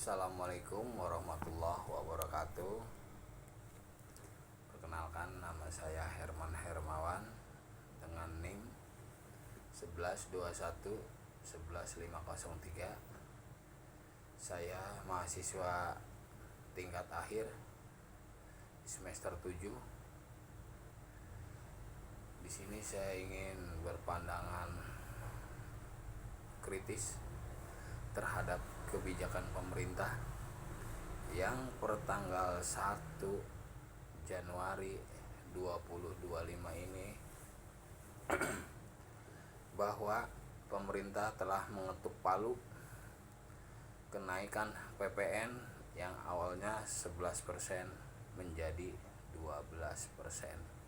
Assalamualaikum warahmatullahi wabarakatuh. Perkenalkan, nama saya Herman Hermawan dengan NIM 1121 11503. Saya mahasiswa tingkat akhir semester 7. Di sini saya ingin berpandangan kritis terhadap kebijakan pemerintah yang pertanggal 1 Januari 2025 ini bahwa pemerintah telah mengetuk palu kenaikan PPN yang awalnya 11% menjadi 12%.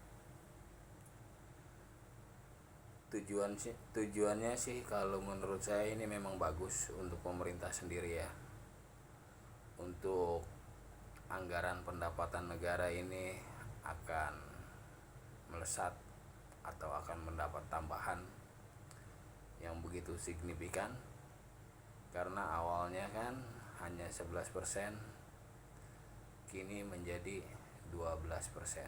Tujuannya sih kalau menurut saya ini memang bagus untuk pemerintah sendiri ya. Untuk anggaran pendapatan negara ini akan melesat atau akan mendapat tambahan yang begitu signifikan, karena awalnya kan hanya 11%, kini menjadi 12%.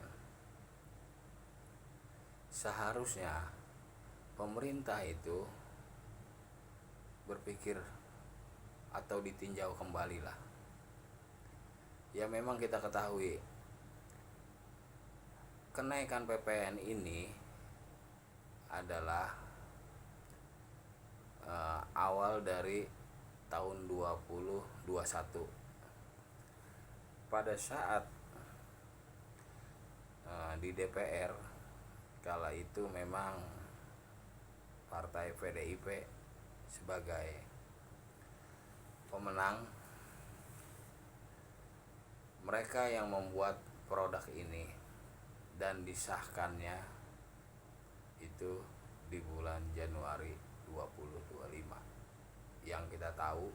Seharusnya pemerintah itu berpikir atau ditinjau kembali lah. Ya memang kita ketahui kenaikan PPN ini adalah awal dari tahun 2021. Pada saat di DPR kala itu memang Partai PDIP sebagai pemenang, mereka yang membuat produk ini dan disahkannya itu di bulan Januari 2025. Yang kita tahu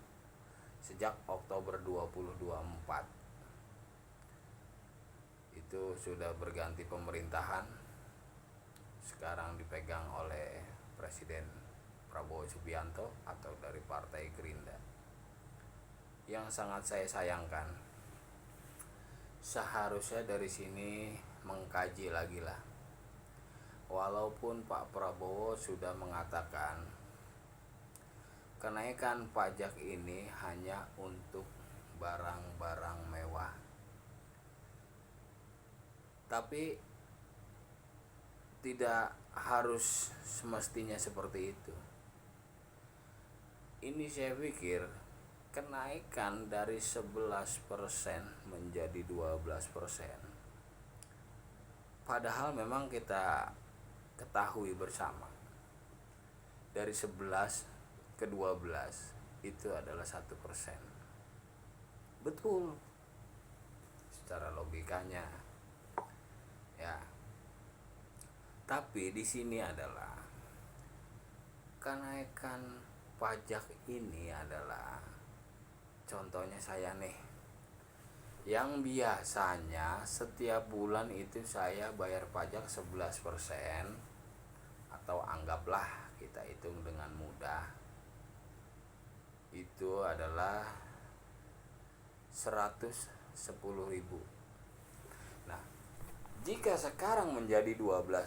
sejak Oktober 2024 itu sudah berganti pemerintahan, sekarang dipegang oleh Presiden Prabowo Subianto atau dari Partai Gerindra. Yang sangat saya sayangkan, seharusnya dari sini mengkaji lagi lah. Walaupun Pak Prabowo sudah mengatakan kenaikan pajak ini hanya untuk barang-barang mewah, tapi tidak harus semestinya seperti itu. Ini saya pikir kenaikan dari 11% menjadi 12%. Padahal memang kita ketahui bersama, dari 11 ke 12 itu adalah 1%. Betul secara logikanya ya. Tapi di sini adalah kenaikan pajak ini adalah, contohnya saya nih, yang biasanya setiap bulan itu saya bayar pajak 11%, atau anggaplah kita hitung dengan mudah, itu adalah 110.000. Nah, jika sekarang menjadi 12%,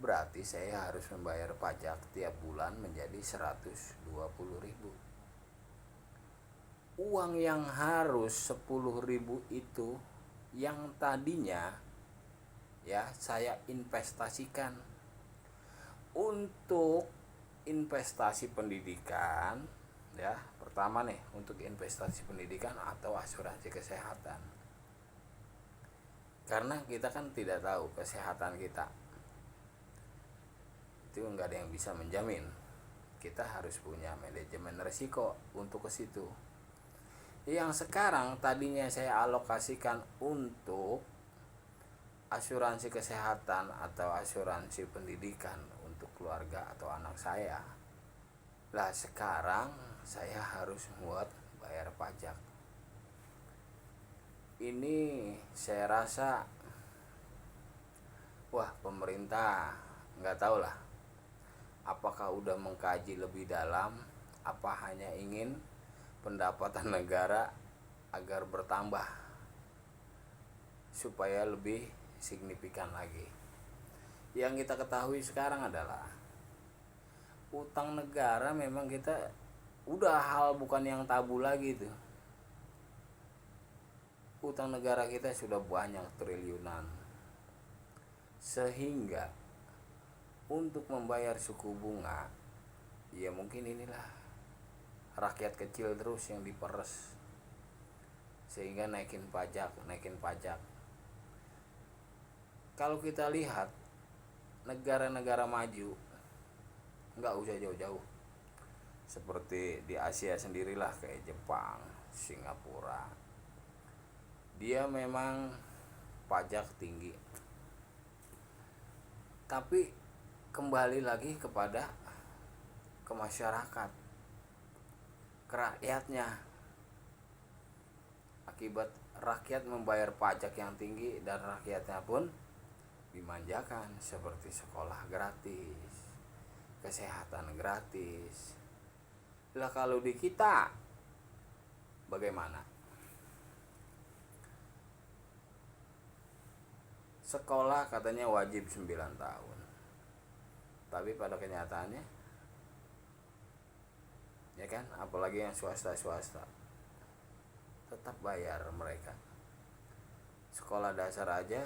berarti saya harus membayar pajak tiap bulan menjadi 120.000. Uang yang harus 10.000 itu yang tadinya ya saya investasikan untuk investasi pendidikan ya. Pertama nih, untuk investasi pendidikan atau asuransi kesehatan. Karena kita kan tidak tahu kesehatan kita, itu nggak ada yang bisa menjamin. Kita harus punya manajemen risiko untuk ke situ. Yang sekarang tadinya saya alokasikan untuk asuransi kesehatan atau asuransi pendidikan untuk keluarga atau anak saya, lah sekarang saya harus buat bayar pajak. Ini saya rasa, wah, pemerintah nggak tahu lah apakah udah mengkaji lebih dalam, apa hanya ingin pendapatan negara agar bertambah supaya lebih signifikan lagi. Yang kita ketahui sekarang adalah utang negara memang kita udah hal bukan yang tabu lagi tuh. Utang negara kita sudah banyak triliunan, sehingga untuk membayar suku bunga ya mungkin inilah rakyat kecil terus yang diperes, sehingga naikin pajak. Kalau kita lihat negara-negara maju, nggak usah jauh-jauh, seperti di Asia sendirilah, kayak Jepang, Singapura, dia memang pajak tinggi, tapi kembali lagi ke masyarakat, ke rakyatnya. Akibat rakyat membayar pajak yang tinggi dan rakyatnya pun dimanjakan, seperti sekolah gratis, kesehatan gratis. Lah kalau di kita bagaimana? Sekolah katanya wajib 9 tahun. Tapi pada kenyataannya ya kan, apalagi yang swasta tetap bayar mereka. Sekolah dasar aja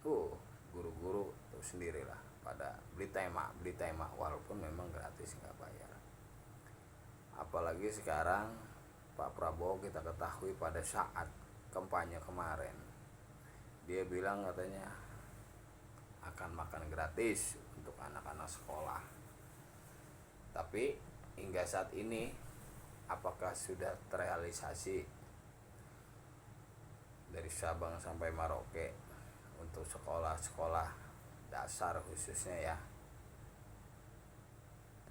guru-guru tuh sendirilah pada beli tema walaupun memang gratis, nggak bayar. Apalagi sekarang Pak Prabowo kita ketahui pada saat kampanye kemarin dia bilang katanya akan makan gratis untuk anak-anak sekolah. Tapi hingga saat ini apakah sudah terrealisasi dari Sabang sampai Merauke untuk sekolah-sekolah dasar khususnya ya,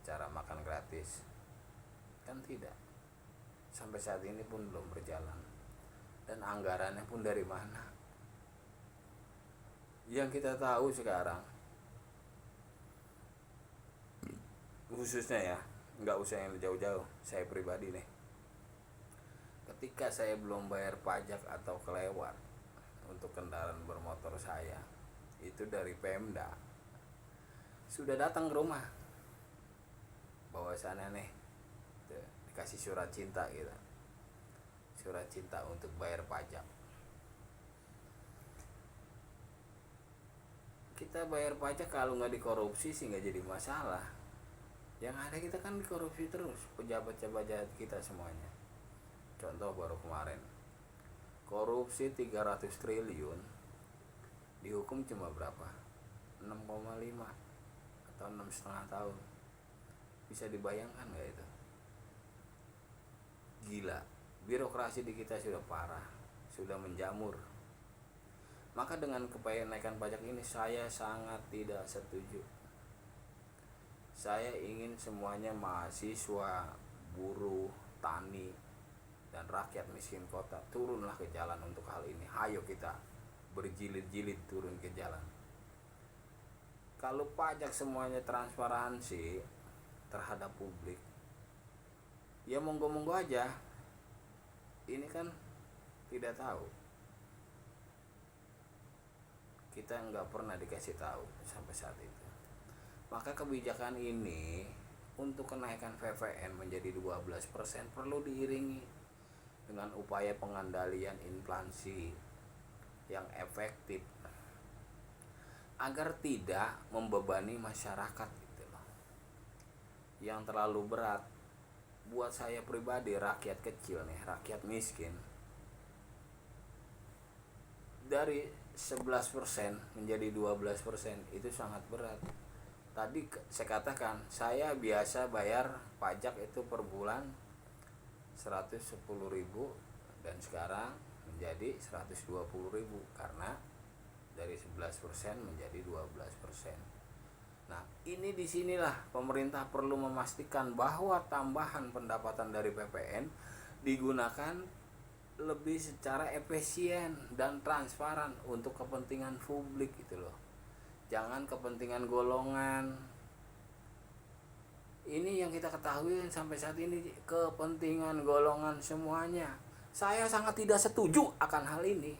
acara makan gratis? Kan tidak. Sampai saat ini pun belum berjalan. Dan anggarannya pun dari mana? Yang kita tahu sekarang, khususnya ya, nggak usah yang jauh-jauh, saya pribadi nih, ketika saya belum bayar pajak atau kelewat untuk kendaraan bermotor saya, itu dari Pemda sudah datang ke rumah bahwasannya nih dikasih surat cinta gitu, surat cinta untuk bayar pajak. Kita bayar pajak kalau nggak dikorupsi sih nggak jadi masalah. Yang ada kita kan dikorupsi terus, pejabat-pejabat kita semuanya. Contoh baru kemarin, korupsi 300 triliun, dihukum cuma berapa? 6,5 atau 6,5 tahun. Bisa dibayangkan nggak itu? Gila, birokrasi di kita sudah parah, sudah menjamur. Maka dengan kenaikan pajak ini saya sangat tidak setuju. Saya ingin semuanya mahasiswa, buruh, tani, dan rakyat miskin kota turunlah ke jalan untuk hal ini. Hayo kita berjilid-jilid turun ke jalan. Kalau pajak semuanya transparansi terhadap publik, ya monggo-monggo aja. Ini kan tidak tahu. Kita nggak pernah dikasih tahu sampai saat itu. Maka kebijakan ini untuk kenaikan PPN menjadi 12% perlu diiringi dengan upaya pengendalian inflasi yang efektif agar tidak membebani masyarakat gitu loh, yang terlalu berat. Buat saya pribadi, rakyat kecil nih, rakyat miskin, dari 11% menjadi 12% itu sangat berat. Tadi saya katakan, saya biasa bayar pajak itu per bulan 110.000 dan sekarang menjadi 120.000 karena dari 11% menjadi 12%. Nah, ini disinilah pemerintah perlu memastikan bahwa tambahan pendapatan dari PPN digunakan lebih secara efisien dan transparan untuk kepentingan publik gitu loh. Jangan kepentingan golongan. Ini yang kita ketahui sampai saat ini kepentingan golongan semuanya. Saya sangat tidak setuju akan hal ini.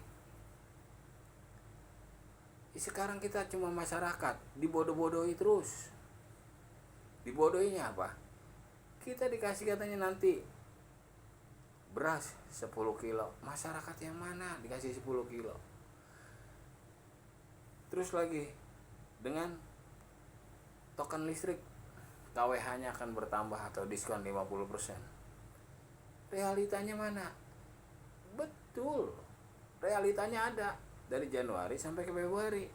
Sekarang kita cuma masyarakat dibodoh-bodohi terus. Dibodohinya apa? Kita dikasih katanya nanti beras 10 kilo. Masyarakat yang mana dikasih 10 kilo? Terus lagi dengan token listrik, KWH-nya akan bertambah atau diskon 50%. Realitanya mana? Betul. Realitanya ada dari Januari sampai ke Februari.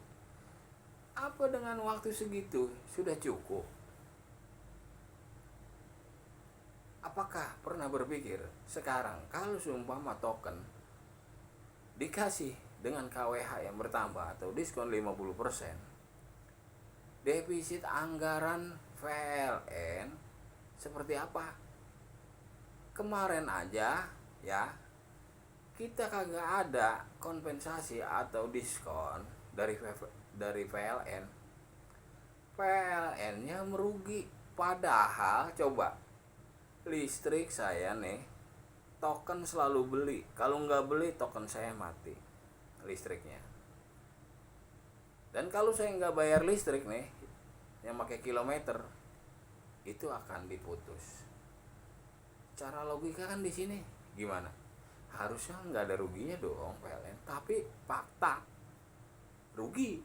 Apa dengan waktu segitu sudah cukup? Apakah pernah berpikir sekarang kalau seumpama token dikasih dengan KWH yang bertambah atau diskon 50%, defisit anggaran PLN seperti apa? Kemarin aja ya, kita kagak ada kompensasi atau diskon dari PLN. PLN-nya merugi. Padahal coba listrik saya nih, token selalu beli. Kalau nggak beli token saya mati listriknya. Dan kalau saya nggak bayar listrik nih, yang pakai kilometer, itu akan diputus. Cara logika kan di sini gimana? Harusnya nggak ada ruginya dong PLN, tapi fakta rugi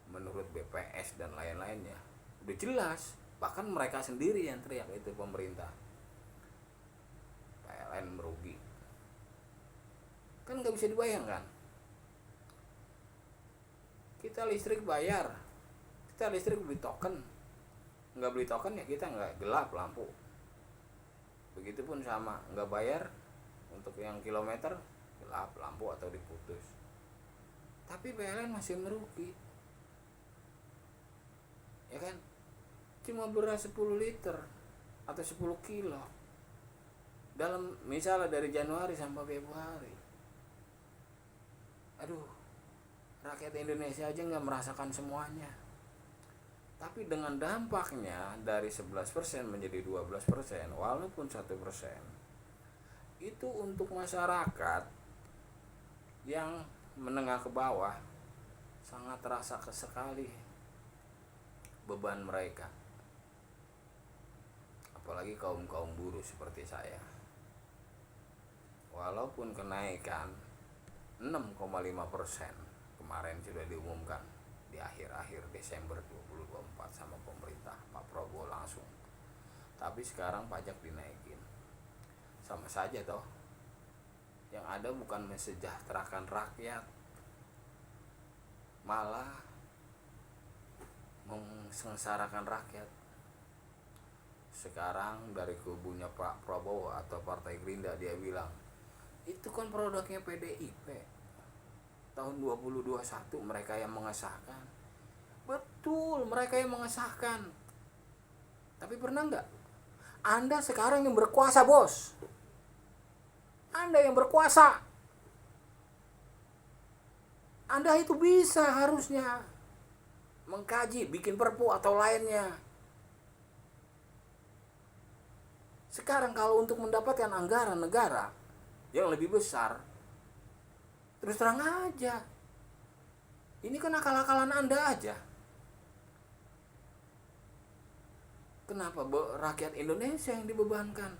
menurut BPS dan lain-lainnya. Udah jelas, bahkan mereka sendiri yang teriak itu, pemerintah. PLN merugi. Kan nggak bisa dibayangkan. Kita listrik bayar, kita listrik beli token. Nggak beli token ya kita nggak gelap lampu. Begitupun sama, nggak bayar untuk yang kilometer, gelap lampu atau diputus. Tapi PLN masih merugi, ya kan? Cuma beras 10 liter atau 10 kilo dalam misalnya dari Januari sampai Februari. Aduh, rakyat Indonesia aja nggak merasakan semuanya. Tapi dengan dampaknya dari 11% menjadi 12%, walaupun 1%, itu untuk masyarakat yang menengah ke bawah sangat terasa sekali beban mereka. Apalagi kaum buruh seperti saya. Walaupun kenaikan 6,5% kemarin sudah diumumkan di akhir-akhir Desember 2024 sama pemerintah Pak Prabowo langsung. Tapi sekarang pajak dinaikin. Sama saja toh. Yang ada bukan mensejahterakan rakyat, malah mensengsarakan rakyat. Sekarang dari kubunya Pak Prabowo atau Partai Gerindra dia bilang, itu kan produknya PDIP. Tahun 2021 mereka yang mengesahkan. Betul, mereka yang mengesahkan. Tapi pernah nggak? Anda sekarang yang berkuasa, bos. Anda yang berkuasa. Anda itu bisa harusnya mengkaji, bikin perpu atau lainnya. Sekarang kalau untuk mendapatkan anggaran negara yang lebih besar, terus terang aja, ini kan akal-akalan Anda aja. Kenapa rakyat Indonesia yang dibebankan?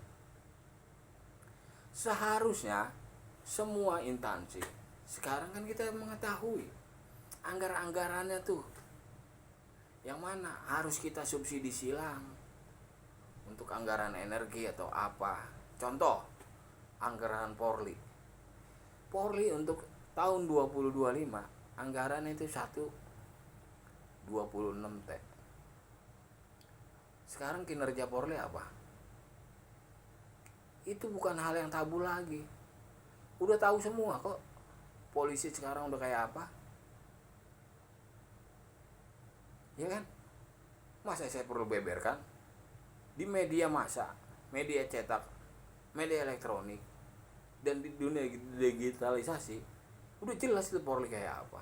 Seharusnya semua instansi, sekarang kan kita mengetahui anggaran-anggarannya tuh yang mana harus kita subsidi silang untuk anggaran energi atau apa. Contoh, anggaran Polri untuk tahun 2025 anggaran itu 1,26 T. Sekarang kinerja Polri apa? Itu bukan hal yang tabu lagi. Udah tahu semua kok. Polisi sekarang udah kayak apa? Ya kan? Masa saya perlu beberkan? Di media massa, media cetak, media elektronik, dan di dunia digitalisasi, udah jelas itu Polri kayak apa.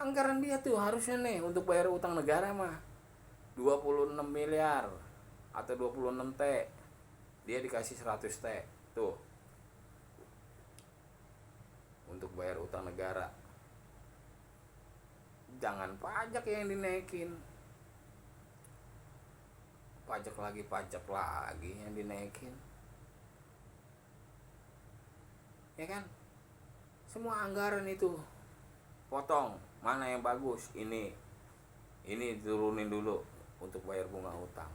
Anggaran dia tuh harusnya nih untuk bayar utang negara mah 26 miliar atau 26 T, dia dikasih 100 T tuh untuk bayar utang negara. Jangan pajak yang dinaikin, pajak lagi yang dinaikin, ya kan? Semua anggaran itu potong, mana yang bagus, ini turunin dulu untuk bayar bunga utang.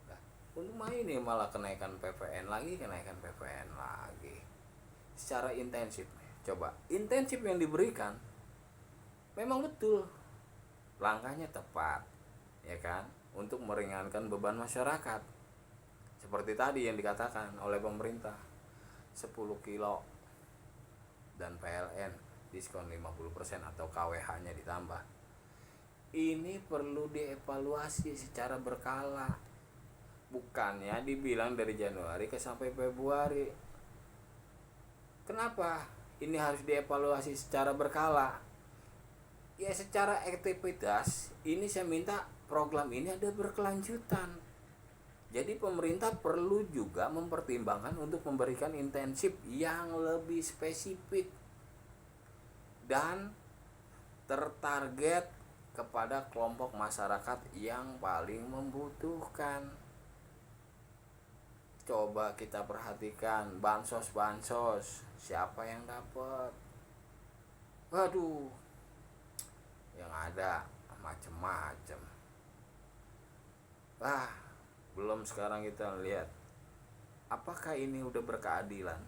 Nah, untuk ini malah kenaikan PPN lagi secara intensif. Coba, intensif yang diberikan memang betul langkahnya tepat, ya kan, untuk meringankan beban masyarakat. Seperti tadi yang dikatakan oleh pemerintah, 10 kilo dan PLN diskon 50% atau KWH-nya ditambah. Ini perlu dievaluasi secara berkala. Bukannya dibilang dari Januari ke sampai Februari. Kenapa ini harus dievaluasi secara berkala? Ya secara aktivitas ini saya minta program ini ada berkelanjutan. Jadi pemerintah perlu juga mempertimbangkan untuk memberikan intensif yang lebih spesifik dan tertarget kepada kelompok masyarakat yang paling membutuhkan. Coba kita perhatikan bansos, siapa yang dapat? Waduh, yang ada macem-macem. Belum sekarang kita lihat apakah ini udah berkeadilan.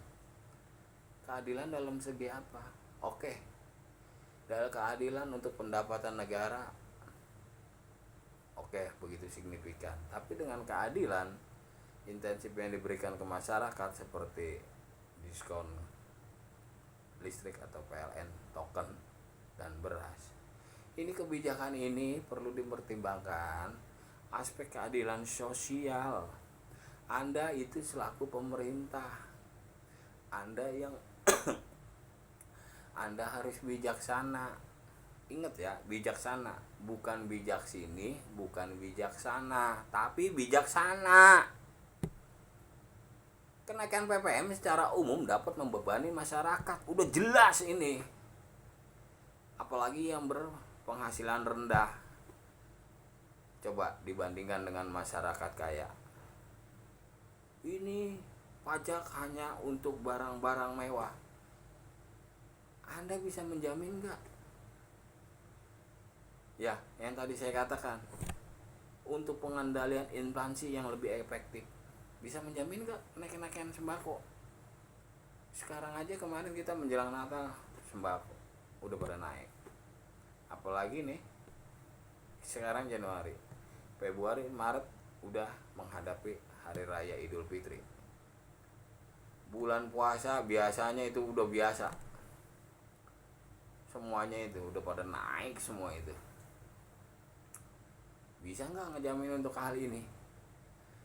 Keadilan dalam segi apa? Oke, dalam keadilan untuk pendapatan negara, oke, begitu signifikan. Tapi dengan keadilan intensif yang diberikan ke masyarakat seperti diskon listrik atau PLN, token, dan beras, ini kebijakan ini perlu dipertimbangkan aspek keadilan sosial. Anda itu selaku pemerintah, Anda yang Anda harus bijaksana. Ingat ya, bijaksana, bukan bijak sini, bukan bijaksana, tapi bijaksana. Kenaikan PPN secara umum dapat membebani masyarakat, udah jelas ini. Apalagi yang berpenghasilan rendah. Coba dibandingkan dengan masyarakat kaya. Ini pajak hanya untuk barang-barang mewah. Anda bisa menjamin nggak? Ya, yang tadi saya katakan, untuk pengendalian inflasi yang lebih efektif, bisa menjamin nggak kenaikan sembako? Sekarang aja kemarin kita menjelang Natal, sembako udah pada naik. Apalagi nih, sekarang Januari, Februari, Maret udah menghadapi Hari Raya Idul Fitri. Bulan puasa biasanya itu udah biasa. Semuanya itu udah pada naik semua itu. Bisa nggak ngejamin untuk hal ini?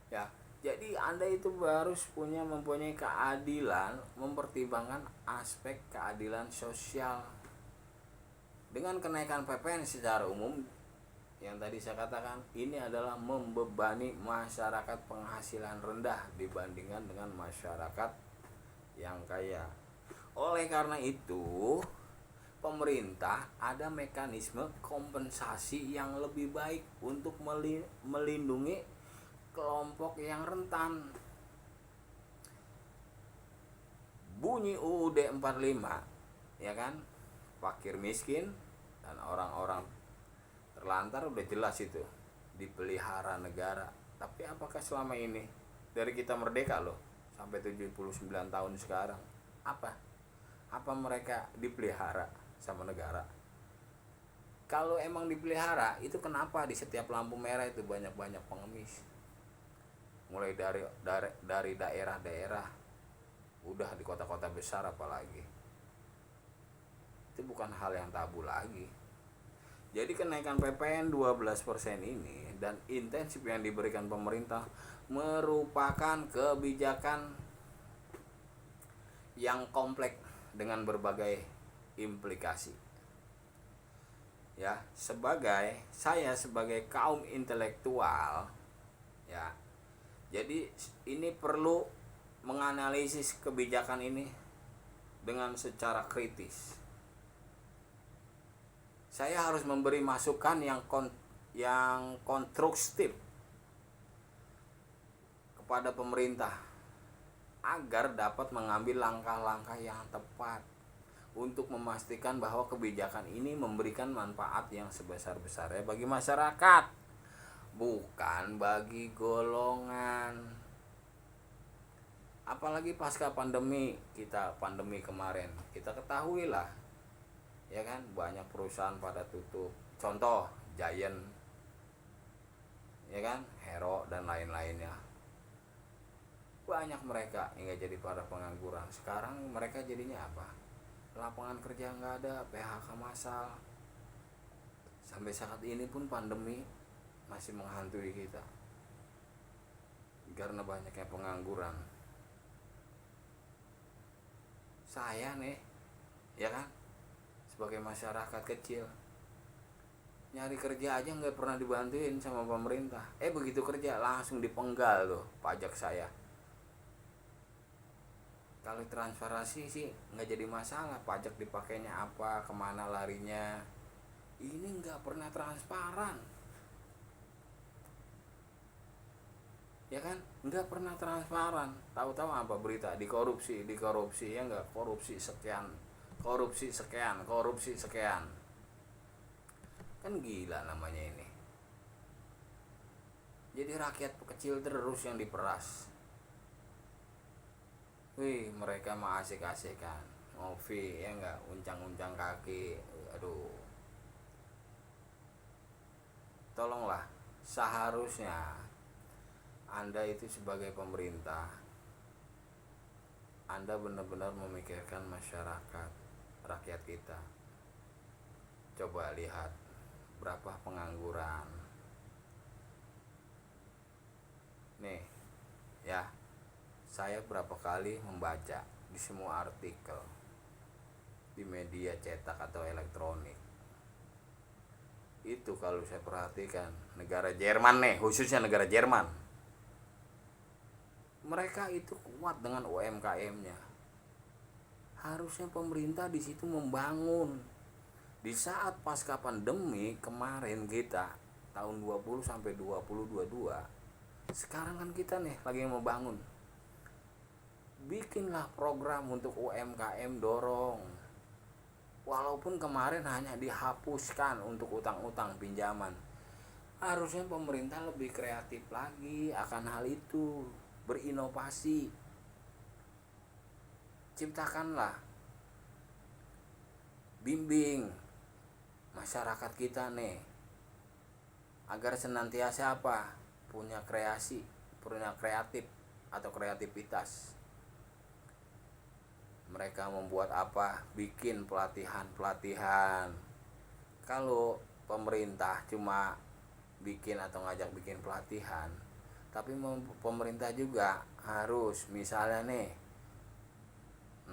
Ya, jadi Anda itu harus mempunyai keadilan, mempertimbangkan aspek keadilan sosial. Dengan kenaikan PPN secara umum, yang tadi saya katakan, ini adalah membebani masyarakat penghasilan rendah dibandingkan dengan masyarakat yang kaya. Oleh karena itu, pemerintah ada mekanisme kompensasi yang lebih baik untuk melindungi kelompok yang rentan. Bunyi UUD 45, ya kan? Fakir miskin dan orang-orang terlantar udah jelas itu dipelihara negara. Tapi apakah selama ini dari kita merdeka loh sampai 79 tahun sekarang, apa mereka dipelihara sama negara? Kalau emang dipelihara, itu kenapa di setiap lampu merah itu banyak-banyak pengemis? Mulai dari daerah-daerah, udah di kota-kota besar apalagi. Itu bukan hal yang tabu lagi. Jadi kenaikan PPN 12% ini dan intensif yang diberikan pemerintah merupakan kebijakan yang kompleks dengan berbagai implikasi. ya, saya sebagai kaum intelektual, ya, jadi ini perlu menganalisis kebijakan ini dengan secara kritis. Saya harus memberi masukan yang konstruktif kepada pemerintah agar dapat mengambil langkah-langkah yang tepat untuk memastikan bahwa kebijakan ini memberikan manfaat yang sebesar-besarnya bagi masyarakat, bukan bagi golongan. Apalagi pasca pandemi kemarin, kita ketahui lah, ya kan, banyak perusahaan pada tutup. Contoh Giant, ya kan, Hero dan lain-lainnya. Banyak mereka hingga jadi para pengangguran. Sekarang mereka jadinya apa? Lapangan kerja nggak ada, PHK massal. Sampai saat ini pun pandemi masih menghantui kita karena banyaknya pengangguran. Saya nih, ya kan, sebagai masyarakat kecil, nyari kerja aja nggak pernah dibantuin sama pemerintah. Begitu kerja langsung dipenggal tuh pajak saya. Kalau transparansi sih nggak jadi masalah, pajak dipakainya apa, kemana larinya. Ini nggak pernah transparan, ya kan, nggak pernah transparan. Tahu-tahu apa berita dikorupsi, ya nggak, korupsi sekian, kan gila namanya ini. Jadi rakyat kecil terus yang diperas. Mereka mah asik-asikan ngopi, ya enggak, uncang-uncang kaki. Aduh, tolonglah, seharusnya Anda itu sebagai pemerintah, Anda benar-benar memikirkan masyarakat, rakyat kita. Coba lihat berapa pengangguran nih, ya. Saya berapa kali membaca di semua artikel di media cetak atau elektronik. Itu kalau saya perhatikan, negara Jerman nih, khususnya negara Jerman, mereka itu kuat dengan UMKM-nya. Harusnya pemerintah di situ membangun. Di saat pasca pandemi kemarin kita tahun 20 sampai 2022, sekarang kan kita nih lagi membangun. Bikinlah program untuk UMKM, dorong. Walaupun kemarin hanya dihapuskan untuk utang-utang pinjaman, harusnya pemerintah lebih kreatif lagi akan hal itu, berinovasi. Ciptakanlah, bimbing masyarakat kita nih agar senantiasa apa? Punya kreatif atau kreativitas. Mereka membuat apa? Bikin pelatihan. Kalau pemerintah cuma bikin atau ngajak bikin pelatihan, tapi pemerintah juga harus, misalnya nih,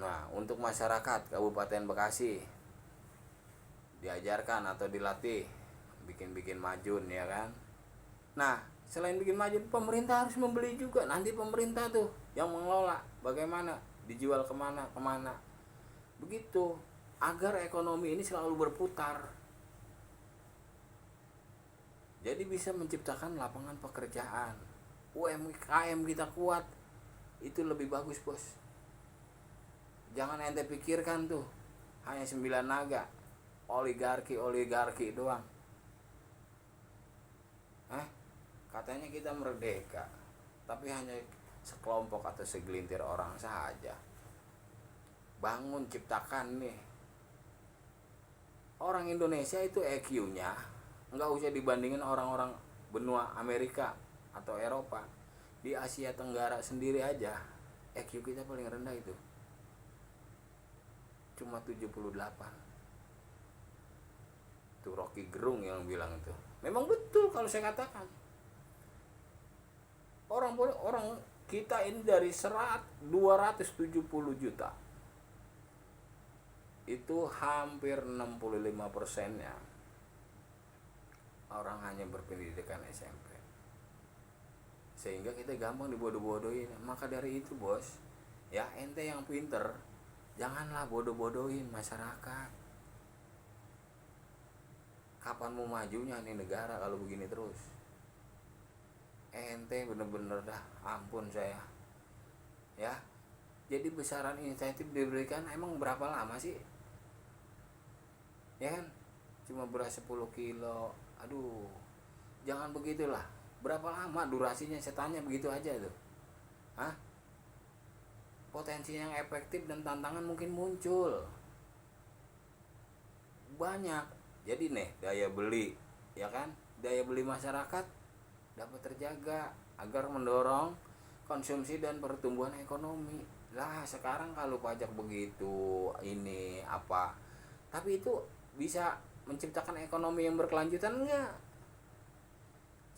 nah, untuk masyarakat Kabupaten Bekasi diajarkan atau dilatih bikin majun, ya kan. Nah, selain bikin majun, pemerintah harus membeli juga. Nanti pemerintah tuh yang mengelola, bagaimana dijual kemana, begitu, agar ekonomi ini selalu berputar. Jadi bisa menciptakan lapangan pekerjaan. UMKM kita kuat, itu lebih bagus, bos. Jangan ente pikirkan tuh hanya 9 naga, oligarki doang. Katanya kita merdeka, tapi hanya sekelompok atau segelintir orang saja. Bangun, ciptakan nih. Orang Indonesia itu EQ-nya nggak usah dibandingin orang-orang benua Amerika atau Eropa. Di Asia Tenggara sendiri aja EQ kita paling rendah itu cuma 78. Itu Rocky Gerung yang bilang itu. Memang betul kalau saya katakan. Orang kita ini dari 270 juta, itu hampir 65%-nya orang hanya berpendidikan SMP, sehingga kita gampang dibodoh-bodohin. Maka dari itu bos, ya ente yang pinter, janganlah bodoh-bodohin masyarakat. Kapan mau majunya nih negara kalau begini terus? Ente bener-bener dah, ampun saya. Ya, jadi besaran insentif diberikan emang berapa lama sih? Ya kan? Cuma beras 10 kilo. Aduh, jangan begitulah. Berapa lama durasinya, saya tanya begitu aja tuh. Hah? Potensi yang efektif dan tantangan mungkin muncul banyak. Jadi nih daya beli, ya kan, daya beli masyarakat dapat terjaga agar mendorong konsumsi dan pertumbuhan ekonomi. Lah sekarang kalau pajak begitu ini apa, tapi itu bisa menciptakan ekonomi yang berkelanjutan enggak?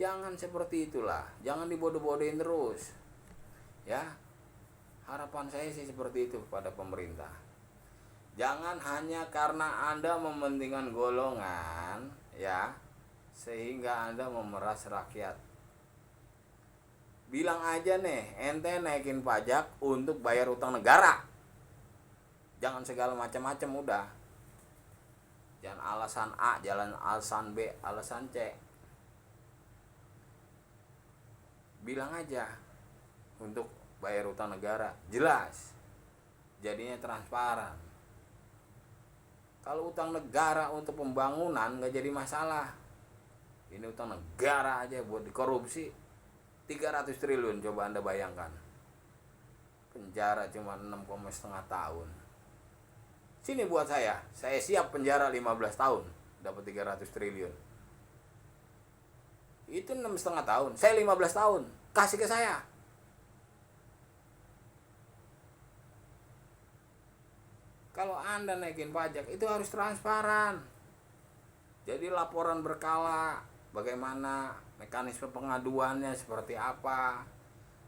Jangan seperti itulah, jangan dibodoh-bodohin terus ya. Harapan saya sih seperti itu pada pemerintah. Jangan hanya karena Anda mementingkan golongan ya, sehingga Anda memeras rakyat. Bilang aja nih, ente naikin pajak untuk bayar utang negara. Jangan segala macam-macam udah. Jangan alasan A, jalan alasan B, alasan C. Bilang aja untuk bayar utang negara, jelas. Jadinya transparan. Kalau utang negara untuk pembangunan nggak jadi masalah. Ini utang negara aja buat dikorupsi 300 triliun, coba Anda bayangkan. Penjara cuma 6,5 tahun. Sini buat saya siap penjara 15 tahun dapat 300 triliun. Itu 6,5 tahun, saya 15 tahun, kasih ke saya. Kalau Anda naikin pajak itu harus transparan. Jadi laporan berkala, bagaimana mekanisme pengaduannya seperti apa.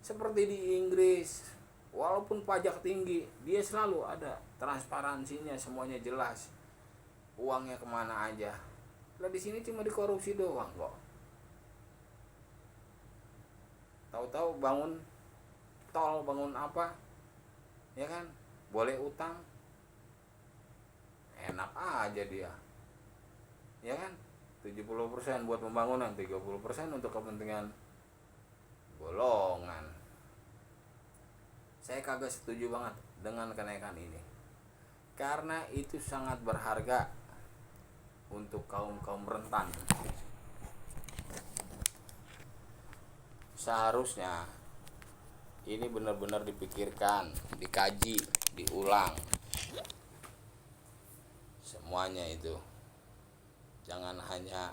Seperti di Inggris, walaupun pajak tinggi, dia selalu ada transparansinya, semuanya jelas. Uangnya kemana aja. Lah di sini cuma dikorupsi doang kok. Tahu-tahu bangun tol, bangun apa, ya kan, boleh utang, enak aja dia, ya kan, 70% buat pembangunan, 30% untuk kepentingan golongan. Saya kagak setuju banget dengan kenaikan ini, karena itu sangat berharga untuk kaum rentan. Seharusnya ini benar-benar dipikirkan, dikaji, diulang semuanya itu. Jangan hanya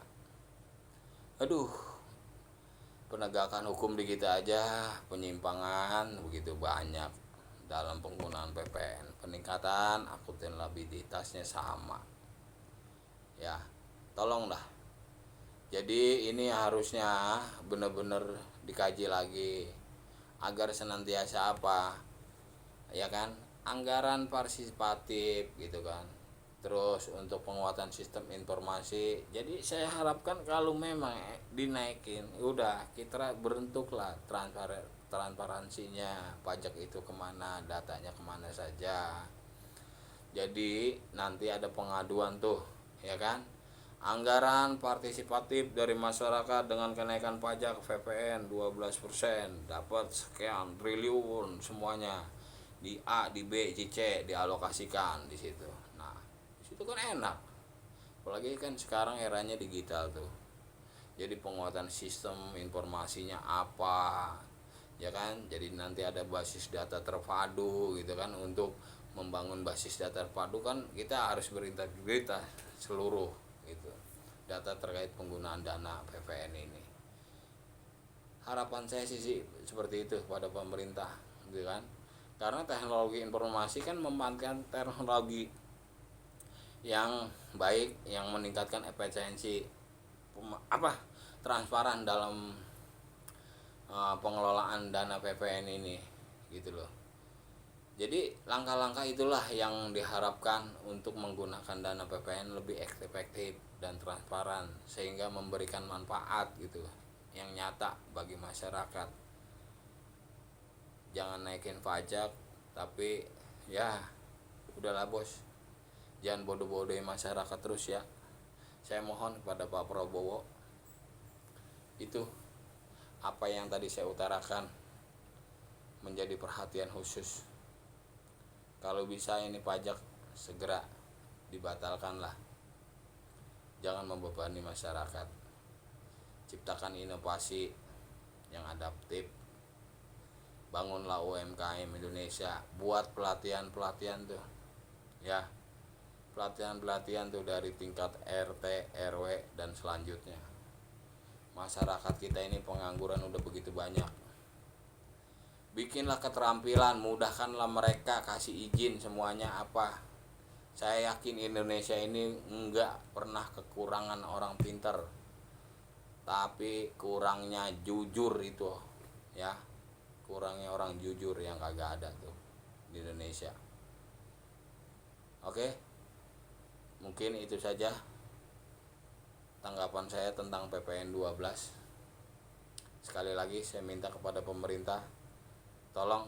penegakan hukum di kita aja, penyimpangan begitu banyak dalam penggunaan PPN. Peningkatan akuntabilitasnya sama. Ya, tolonglah. Jadi ini harusnya benar-benar dikaji lagi agar senantiasa apa? Ya kan? Anggaran partisipatif gitu kan. Terus untuk penguatan sistem informasi. Jadi saya harapkan kalau memang dinaikin, udah kita bentuklah transparansinya, pajak itu kemana, datanya kemana saja. Jadi nanti ada pengaduan tuh, ya kan? Anggaran partisipatif dari masyarakat dengan kenaikan pajak VPN 12% dapat sekian triliun, semuanya di A, di B, di C dialokasikan di situ. Nah, di situ kan enak. Apalagi kan sekarang eranya digital tuh. Jadi penguatan sistem informasinya apa, ya kan? Jadi nanti ada basis data terpadu gitu kan. Untuk membangun basis data terpadu kan kita harus berintegritas seluruh gitu data terkait penggunaan dana PPN ini. Harapan saya sih seperti itu pada pemerintah gitu kan, karena teknologi informasi kan memanfaatkan teknologi yang baik, yang meningkatkan efisiensi transparan dalam pengelolaan dana PPN ini gitu loh. Jadi langkah-langkah itulah yang diharapkan untuk menggunakan dana PPN lebih efektif dan transparan sehingga memberikan manfaat gitu yang nyata bagi masyarakat. Jangan naikin pajak tapi ya udahlah bos, jangan bodoh-bodohin masyarakat terus ya. Saya mohon kepada Pak Prabowo, itu apa yang tadi saya utarakan menjadi perhatian khusus. Kalau bisa ini pajak segera dibatalkanlah. Jangan membebani masyarakat. Ciptakan inovasi yang adaptif. Bangunlah UMKM Indonesia. Buat pelatihan-pelatihan tuh. Ya. Pelatihan-pelatihan tuh dari tingkat RT, RW dan selanjutnya. Masyarakat kita ini pengangguran udah begitu banyak. Bikinlah keterampilan, mudahkanlah mereka, kasih izin semuanya apa. Saya yakin Indonesia ini enggak pernah kekurangan orang pintar, tapi kurangnya jujur itu ya, kurangnya orang jujur yang kagak ada tuh di Indonesia. Oke, mungkin itu saja tanggapan saya tentang PPN 12. Sekali lagi saya minta kepada pemerintah, tolong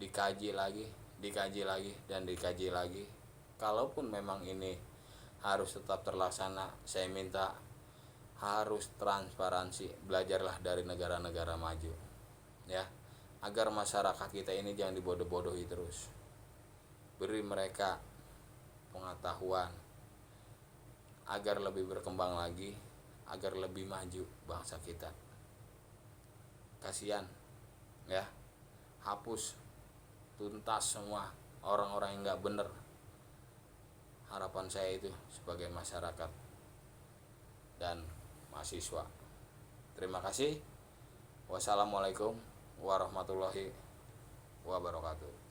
dikaji lagi, dan dikaji lagi. Kalaupun memang ini harus tetap terlaksana, saya minta harus transparansi. Belajarlah dari negara-negara maju, ya, agar masyarakat kita ini jangan dibodoh-bodohi terus. Beri mereka pengetahuan agar lebih berkembang lagi, agar lebih maju bangsa kita. Kasihan, ya. Hapus tuntas semua orang-orang yang nggak bener. Harapan saya itu sebagai masyarakat dan mahasiswa. Terima kasih. Wassalamualaikum warahmatullahi wabarakatuh.